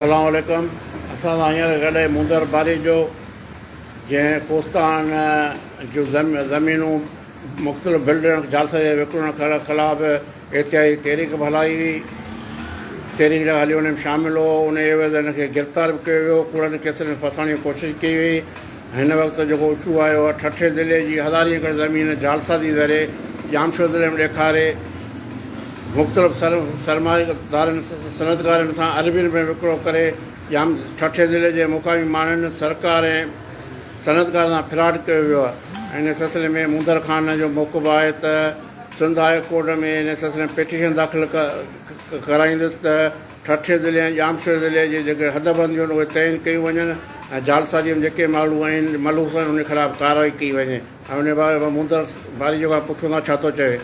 अस्सलाम वालेकुम। असां सां हींअर गॾु मुंदर बारी जो जंहिं कोस्तान जो ज़मीनूं मुख़्तलिफ़ बिल्डर जालसा जे विकिणण ख़िलाफ़ एतिहाई तहरीक हलाई हुई। तहरीक हली उन में शामिल हो। उन एवज़ हिनखे गिरफ़्तार बि कयो वियो। कूड़नि केसनि में फसाइण जी कोशिशि कई वई। हिन वक़्तु जेको इशू आयो आहे ठठे ज़िले जी हज़ारी एकड़ ज़मीन जालसा जे ज़रिए जामशोर ज़िले में ॾेखारे मुख़्तलिफ़ सरमायादारनि सनतकारनि सां अरबियुनि में विकिणो करे जाम ठठे ज़िले जे मुक़ामी माण्हुनि सरकार ऐं सनतकारनि सां फ्रॉड कयो वियो आहे। इन सिलसिले में मुंदर खान जो मौक़िफ़ आहे त सिंध हाई कोर्ट में इन सिलसिले में पिटीशन दाख़िल कराईंदुसि त ठठे ज़िले ऐं जामशोर ज़िले जे जेके हदबंदियूं आहिनि उहे तइन कयूं वञनि ऐं जालसा जी जेके माण्हू आहिनि मलूस आहिनि उन ख़िलाफ़ु कार्रवाई कई वञे। ऐं उन बारे में मुंदर बारी जेको आहे पुछूं था छा थो चए।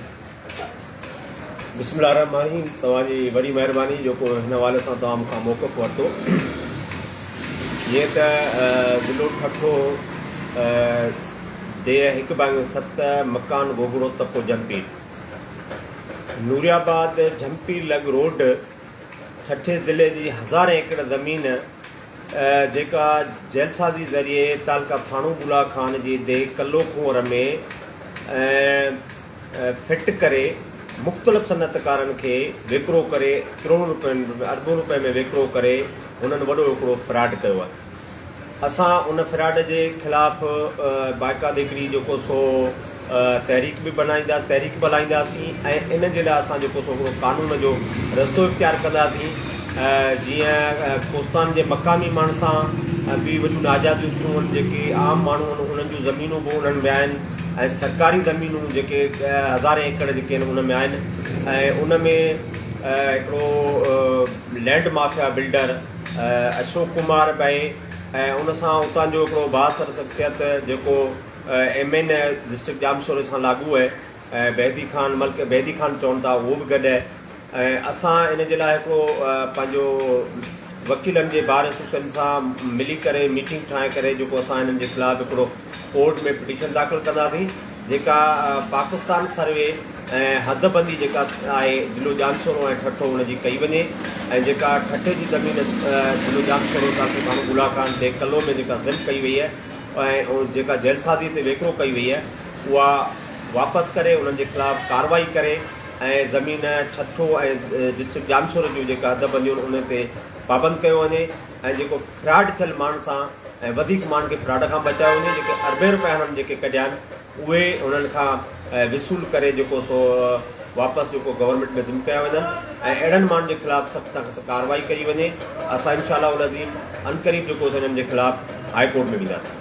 बिस्मिल्लाहिर्रहमानिर्रहीम। तव्हांजी वॾी महिरबानी जेको हिन हवाले सां तव्हां मूंखां मौक़िफ़ वरितो। जीअं त ज़िलो ठठो जे 1/7 मकान गोगड़ो तको जमपीर नूरियाबाद जमपीर लग रोड ठठे ज़िले जी 1000 एकड़ ज़मीन जेका जैलसाज़ी ज़रिए तालका थाणो बुला खान जी दे कल्लो कुंवर में फिट करे मुख़्तलिफ़ सनतकारनि खे विकिरो करे करोड़ों रुपयनि अरबों रुपए में विकिरो करे हुननि वॾो हिकिड़ो फ्रॉड कयो आहे। असां उन फ्रॉड जे ख़िलाफ़ बाक़ाइदा हिकिड़ी जेको सो तहरीक बि हलाईंदासीं ऐं इन जे लाइ असां जेको सो कानून जो रस्तो इख़्तियार कंदासीं। जीअं कोस्तान जे मक़ामी माण्हू सां ॿी वॾियूं नाजादियूं थियूं आहिनि, जेके आम माण्हू आहिनि उन्हनि जूं ज़मीनूं बि उन्हनि में आहिनि ऐं सरकारी ज़मीनूं जेके 1000 एकड़ जेके आहिनि उन में आहिनि। ऐं उन में हिकिड़ो land mafia builder Ashok Kumar भाई ऐं उन सां उतां जो हिकिड़ो बासर शख़्सियत जेको MN डिस्ट्रिक्ट जामशोर सां लागू आहे ऐं बैदी खान चवनि था, उहो बि गॾु आहे। ऐं असां इन जे लाइ हिकिड़ो पंहिंजो वकीलनि जे बार एसोसिएशन सां मिली करे मीटिंग ठाहे करे जेको असां हिननि जे ख़िलाफ़ु हिकिड़ो कोर्ट में पिटीशन दाख़िल कंदासीं जेका पाकिस्तान सर्वे ऐं हदबंदी जेका आहे ज़िलो जामशोरो ऐं ठठो हुनजी कई वञे ऐं जेका ठठे जी ज़मीन ज़िलो जामशोरो थाणो बुला खान ते कल्लो में जेका ज़िल कई वई आहे ऐं जेका जैलसाज़ी ते विकिरो कई वई आहे उहा वापसि करे उन्हनि जे ख़िलाफ़ु कार्रवाई करे ऐं ज़मीन ठठो ऐं डिस्ट्रिक्ट जामशोर जूं जेका हदबंदियूं आहिनि उन ते पाबंद कयो वञे ऐं जेको फ्रॉड थियल माण्हुनि सां ऐं वधीक माण्हुनि खे फ्रॉड खां बचायो वञे। जेके अरबे रुपया हुननि जेके कढिया आहिनि उहे उन्हनि खां वसूल करे जेको सो वापसि जेको गवर्नमेंट में ज़िम कया वञनि ऐं अहिड़नि माण्हुनि जे ख़िलाफ़ु सख़्त कार्रवाई कई वञे। असां इंशाअल्लाह उन अज़ीम अनक़रीब जेको हिननि जे ख़िलाफ़ु हाई कोर्ट में वेंदासीं।